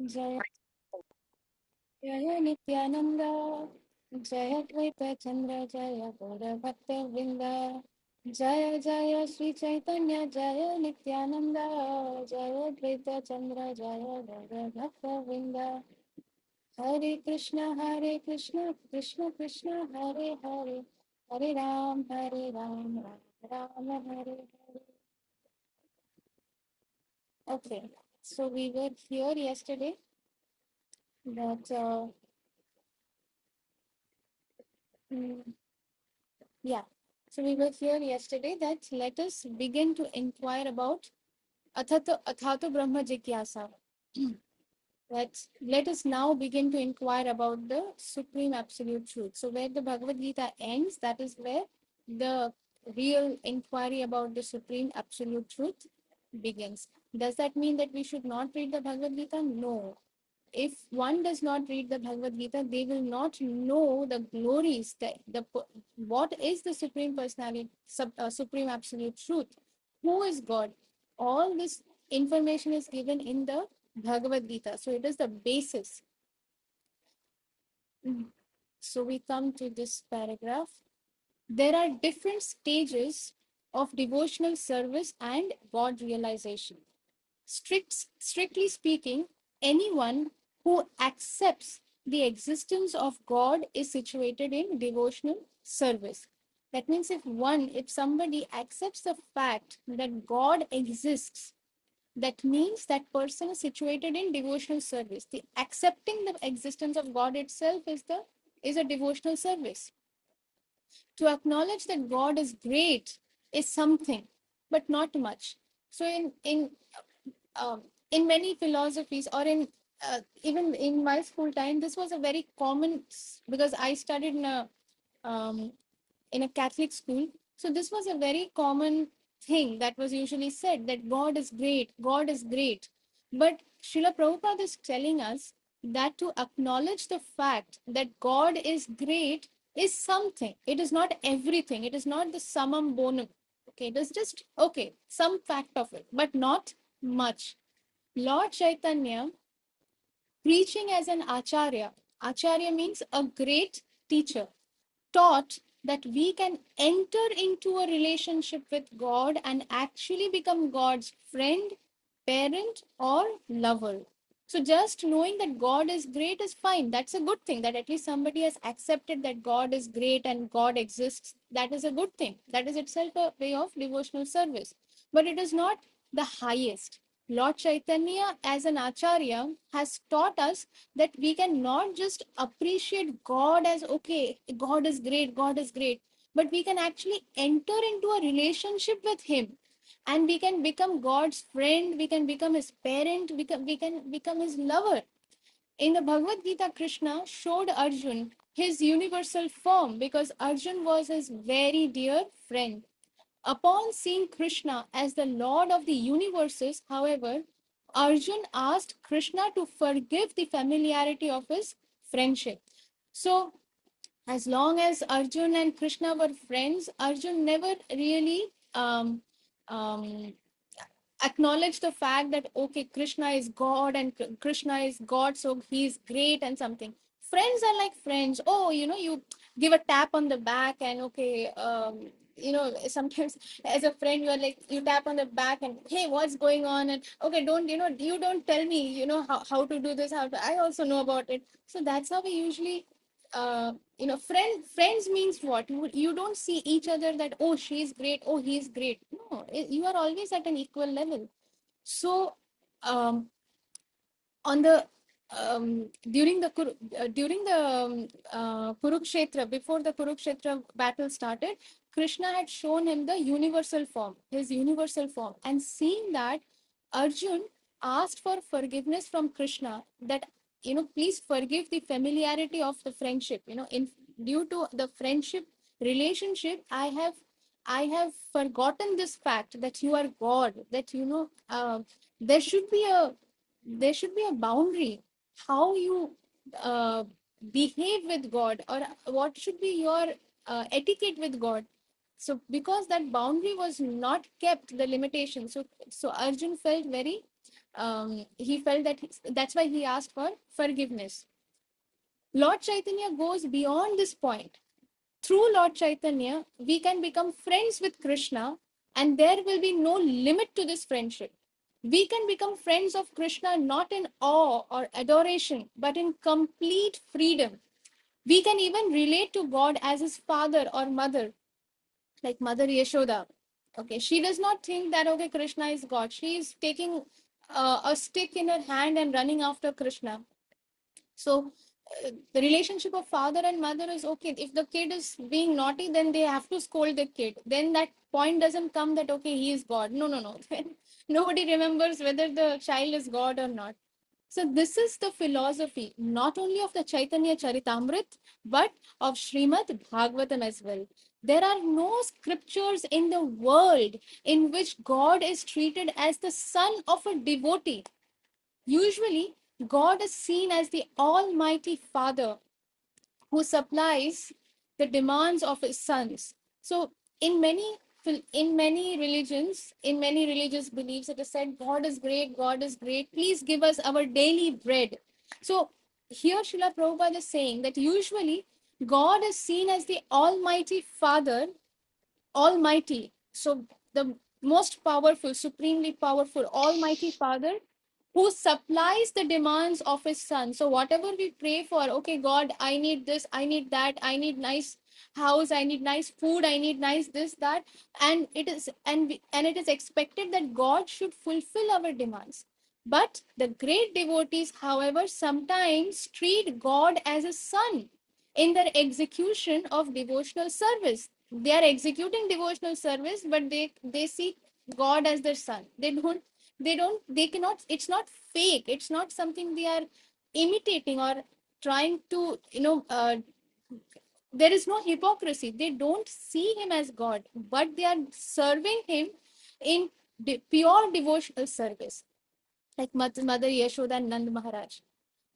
जय जय नित्यानंद, जय द्वैत चंद्र, जय गौर भक्त वृंद, जय जय श्री चैतन्य, जय नित्यानंद, जय द्वैत चंद्र, जय गौर भक्त वृंद। हरे कृष्ण कृष्ण कृष्ण हरे हरे, हरे Ram Ram Hare Hare. Okay, so we were here yesterday that mm, yeah, so we were here yesterday that let us begin to inquire about Athato Brahma Jigyasa. That let us now begin to inquire about the supreme absolute truth. So where the Bhagavad Gita ends, that is where the real inquiry about the supreme absolute truth begins. Does that mean that we should not read the Bhagavad Gita? No. If one does not read the Bhagavad Gita, they will not know the glories, what is the supreme personality, supreme absolute truth, who is God. All this information is given in the Bhagavad Gita, so it is the basis. So we come to this paragraph. There are different stages of devotional service and God realization. Strictly speaking, anyone who accepts the existence of God is situated in devotional service. That means if somebody accepts the fact that God exists, that means that person is situated in devotional service. The accepting the existence of God itself is a devotional service. To acknowledge that God is great is something, but not much. So um, in many philosophies, or in even in my school time, this was a very common, because I studied um, in a Catholic school. So this was a very common thing that was usually said, that God is great, God is great. But Srila Prabhupada is telling us that to acknowledge the fact that God is great is something. It is not everything. It is not the summum bonum. Okay, it is just, okay, some fact of it, but not much. Lord Chaitanya, preaching as an acharya means a great teacher, taught that we can enter into a relationship with God and actually become God's friend, parent, or lover. So, just knowing that God is great is fine. That's a good thing, that at least somebody has accepted that God is great and God exists. That is a good thing. That is itself a way of devotional service. But it is not the highest. Lord Chaitanya, as an acharya, has taught us that we can not just appreciate God as, okay, God is great, God is great, but we can actually enter into a relationship with Him, and we can become God's friend, we can become His parent, we can become His lover. In the Bhagavad Gita, Krishna showed Arjun his universal form because Arjun was his very dear friend. Upon seeing Krishna as the Lord of the universes, however, Arjun asked Krishna to forgive the familiarity of his friendship. So, as long as Arjun and Krishna were friends, Arjun never really um, acknowledged the fact that, okay, Krishna is God and Krishna is God, so he's great and something. Friends are like friends. Oh, you give a tap on the back and, okay, sometimes as a friend you are like, you tap on the back and, hey, what's going on, and okay, you don't tell me, how to do this, I also know about it. So that's how we usually friends means what, you don't see each other that, oh, she's great, oh, he's great. No, you are always at an equal level. So um, on the during the Kurukshetra, before the Kurukshetra battle started, Krishna had shown him the universal form, his universal form, and seeing that, Arjun asked for forgiveness from Krishna, that, please forgive the familiarity of the friendship. In due to the friendship relationship, I have forgotten this fact that you are God, that, there should be a there should be a boundary how you uh, behave with God, or what should be your etiquette with God. So because that boundary was not kept, the limitation, so Arjun felt very he felt that that's why he asked for forgiveness. Lord Chaitanya goes beyond this point. Through Lord Chaitanya, we can become friends with Krishna, and there will be no limit to this friendship. We can become friends of Krishna not in awe or adoration, but in complete freedom. We can even relate to God as his father or mother, like Mother Yashoda. Okay, she does not think that, okay, Krishna is God. She is taking a stick in her hand and running after Krishna. So the relationship of father and mother is okay. If the kid is being naughty, then they have to scold the kid. Then that point doesn't come that, okay, he is God. No, no, no. Nobody remembers whether the child is God or not. So this is the philosophy not only of the Chaitanya Charitamrit, but of Srimad Bhagavatam as well. There are no scriptures in the world in which God is treated as the son of a devotee. Usually, God is seen as the Almighty Father who supplies the demands of his sons. So, in many in many religious beliefs, it is said, God is great, God is great. Please give us our daily bread. So, here Srila Prabhupada is saying that usually God is seen as the Almighty Father, Almighty. So the most powerful, supremely powerful, Almighty Father who supplies the demands of his son. So whatever we pray for, okay, God, I need this, I need that, I need nice house, I need nice food, I need nice this, that, and it is expected that God should fulfill our demands. But the great devotees, however, sometimes treat God as a son in their execution of devotional service. They are executing devotional service, but they see God as their son. They cannot, it's not fake, it's not something they are imitating or trying to, there is no hypocrisy. They don't see him as God, but they are serving him in pure devotional service, like Mother Yashoda and Nand Maharaj.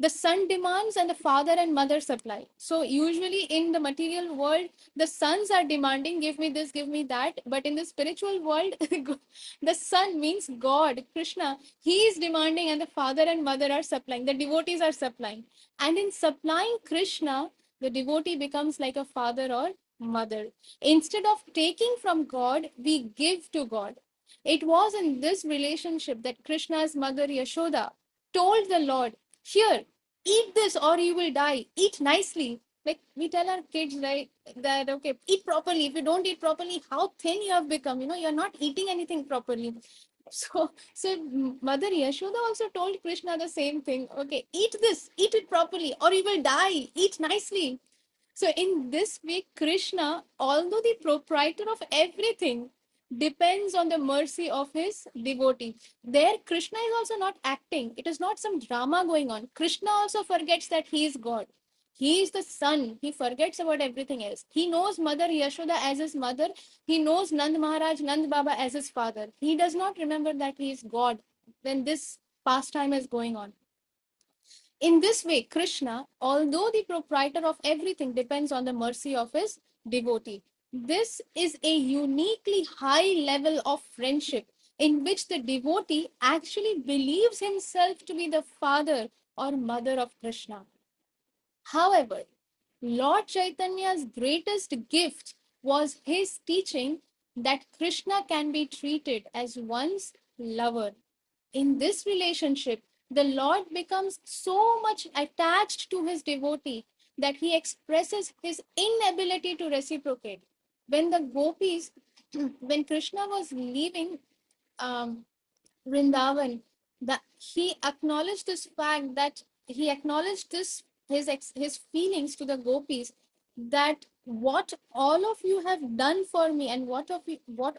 The son demands and the father and mother supply. So usually in the material world, the sons are demanding, give me this, give me that. But in the spiritual world, the son means God, Krishna. He is demanding and the father and mother are supplying. The devotees are supplying. And in supplying Krishna, the devotee becomes like a father or mother. Instead of taking from God, we give to God. It was in this relationship that Krishna's mother Yashoda told the Lord, here, eat this or you will die. Eat nicely. Like we tell our kids, right, that okay, eat properly. If you don't eat properly, how thin you have become. You're not eating anything properly. So Mother Yashoda also told Krishna the same thing. Okay, eat this, eat it properly, or you will die. Eat nicely. So, in this way, Krishna, although the proprietor of everything, depends on the mercy of his devotee. There, Krishna is also not acting, it is not some drama going on. Krishna also forgets that he is God. He is the son. He forgets about everything else. He knows Mother Yashoda as his mother. He knows Nand Maharaj, Nand Baba as his father. He does not remember that he is God when this pastime is going on. In this way, Krishna, although the proprietor of everything, depends on the mercy of his devotee. This is a uniquely high level of friendship in which the devotee actually believes himself to be the father or mother of Krishna. However, Lord Chaitanya's greatest gift was his teaching that Krishna can be treated as one's lover. In this relationship, the Lord becomes so much attached to his devotee that he expresses his inability to reciprocate. When the gopis, when Krishna was leaving um, Vrindavan, that he acknowledged this fact, that he acknowledged this his feelings to the gopis, that what all of you have done for me and what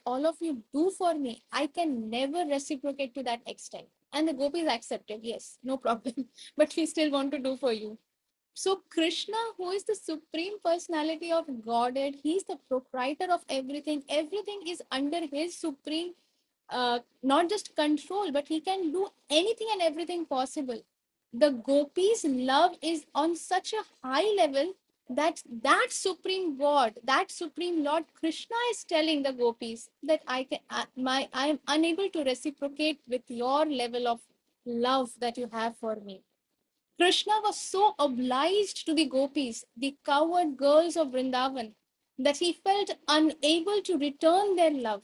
all of you do for me, I can never reciprocate to that extent. And the gopis accepted, yes, no problem, but we still want to do for you. So Krishna, who is the supreme personality of Godhead, he's the proprietor of everything. Everything is under his supreme, not just control, but he can do anything and everything possible. The gopis' love is on such a high level that supreme God, that supreme Lord Krishna is telling the gopis that I am unable to reciprocate with your level of love that you have for me. Krishna was so obliged to the gopis, the coward girls of Vrindavan, that he felt unable to return their love.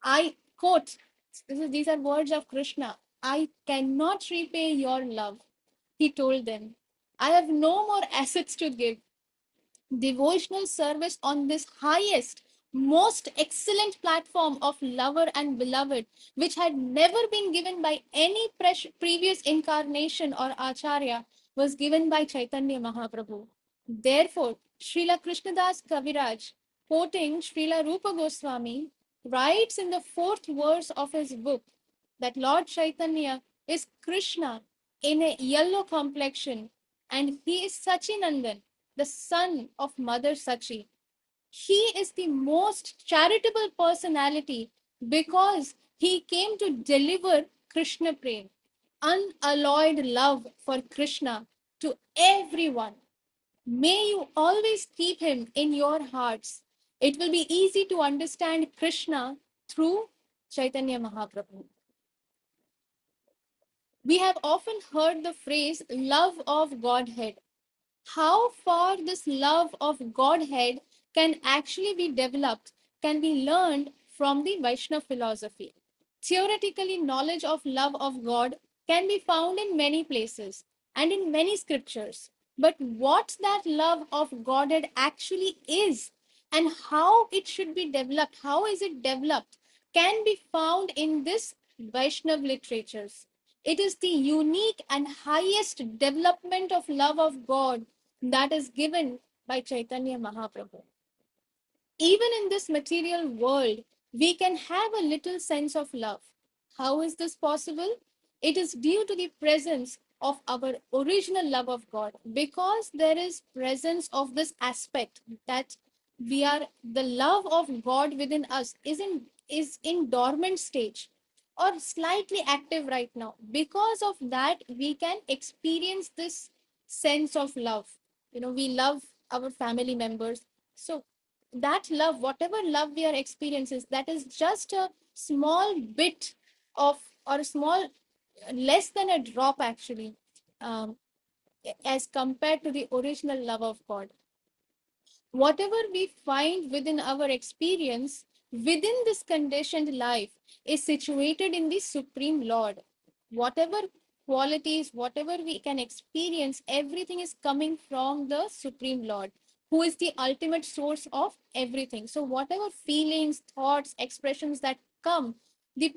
I quote, these are words of Krishna, I cannot repay your love. He told them, I have no more assets to give. Devotional service on this highest, most excellent platform of lover and beloved, which had never been given by any previous incarnation or acharya, was given by Chaitanya Mahaprabhu. Therefore, Srila Krishnadas Kaviraj, quoting Srila Rupa Goswami, writes in the fourth verse of his book that Lord Chaitanya is Krishna in a yellow complexion and he is Sachinandan, the son of Mother Sachi. He is the most charitable personality because he came to deliver Krishna Prem, unalloyed love for Krishna to everyone. May you always keep him in your hearts. It will be easy to understand Krishna through Chaitanya Mahaprabhu. We have often heard the phrase love of Godhead. How far this love of Godhead can actually be developed can be learned from the Vaishnava philosophy. Theoretically, knowledge of love of God can be found in many places and in many scriptures. But what that love of Godhead actually is and how it should be developed, how is it developed, can be found in this Vaishnava literatures. It is the unique and highest development of love of God that is given by Chaitanya Mahaprabhu. Even in this material world, we can have a little sense of love. How is this possible? It is due to the presence of our original love of God, because there is presence of this aspect that we are the love of God within us is in dormant stage or slightly active right now. Because of that, we can experience this sense of love. We love our family members. So that love, whatever love we are experiencing, that is just a small bit of, or a small, less than a drop actually, um, as compared to the original love of God. Whatever we find within our experience, within this conditioned life, is situated in the Supreme Lord. Whatever qualities, whatever we can experience, everything is coming from the Supreme Lord, who is the ultimate source of everything. So, whatever feelings, thoughts, expressions that come, the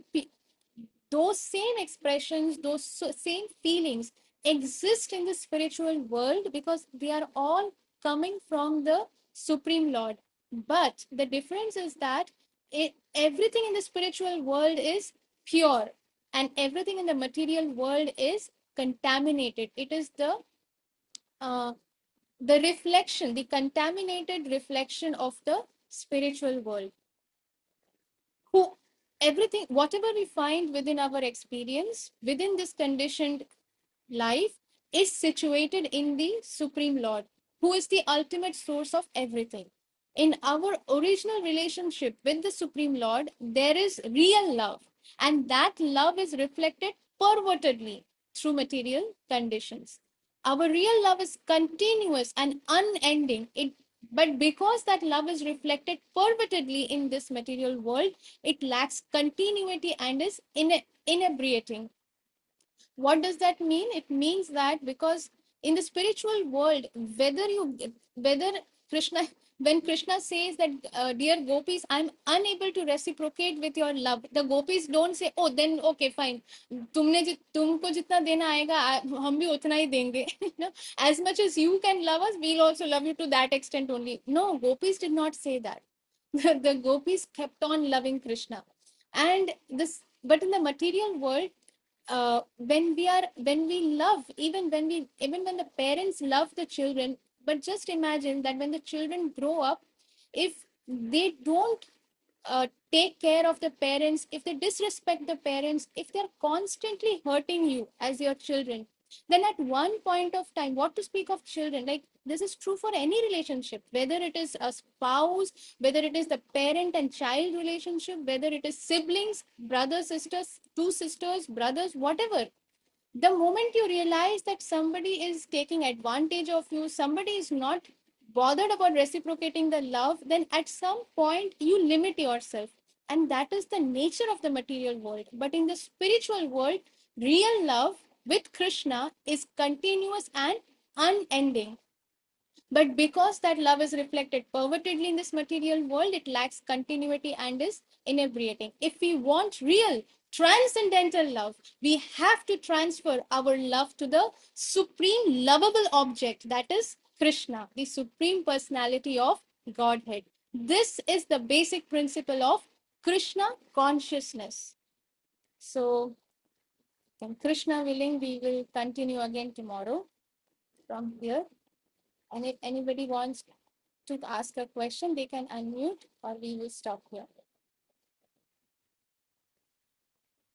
those same expressions, those same feelings exist in the spiritual world because they are all coming from the Supreme Lord. But the difference is that everything in the spiritual world is pure and everything in the material world is contaminated. It is uh, the reflection, the contaminated reflection of the spiritual world. Who Everything, whatever we find within our experience, within this conditioned life, is situated in the Supreme Lord, who is the ultimate source of everything. In our original relationship with the Supreme Lord, there is real love, and that love is reflected pervertedly through material conditions. Our real love is continuous and unending. But because that love is reflected pervertedly in this material world, it lacks continuity and is inebriating. What does that mean? It means that because in the spiritual world, whether Krishna, when Krishna says that, dear gopis, I'm unable to reciprocate with your love, the gopis don't say, oh then okay fine, तुमको जितना देना आएगा हम भी उतना ही देंगे. As much as you can love us, we'll also love you to that extent only. No, gopis did not say that. The gopis kept on loving Krishna. And this, but in the material world, when we love, even when the parents love the children, but just imagine that when the children grow up, if they don't take care of the parents, if they disrespect the parents, if they're constantly hurting you as your children, then at one point of time, what to speak of children, like this is true for any relationship, whether it is a spouse, whether it is the parent and child relationship, whether it is siblings, brothers, sisters, two sisters, brothers, whatever. The moment you realize that somebody is taking advantage of you, somebody is not bothered about reciprocating the love, then at some point you limit yourself. And that is the nature of the material world. But in the spiritual world, real love with Krishna is continuous and unending. But because that love is reflected pervertedly in this material world, it lacks continuity and is inebriating. If we want real transcendental love, we have to transfer our love to the supreme lovable object, that is Krishna, the supreme personality of Godhead. This is the basic principle of Krishna consciousness. So, Krishna willing, we will continue again tomorrow from here. And if anybody wants to ask a question, they can unmute or we will stop here.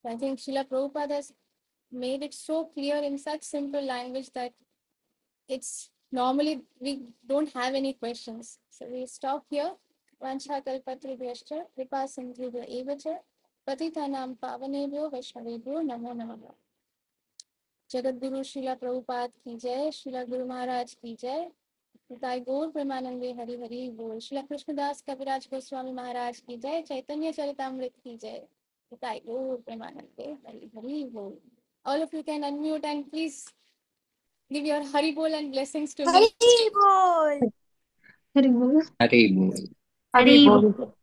So I think Srila Prabhupada has made it so clear in such simple language that it's normally we don't have any questions. So we stop here. Vancha kalpatrubhyascha kripa sindhubhya evacha patitanam pavanebhyo vaishnavebhyo namo namaha. Jagat Guru Srila Prabhupada की जय, श्रीला गुरु महाराज की जय, ताई गौर प्रेमानंदे हरि हरि बोल, श्रीला कृष्णदास कविराज गोस्वामी महाराज की जय, चैतन्य चरितामृत की जय, ताई गौर प्रेमानंदे हरि हरि बोल. All of you can unmute and please give your Hari Bol and blessings to me. Hari Bol. Hari Bol. Hari Bol. Hari Bol.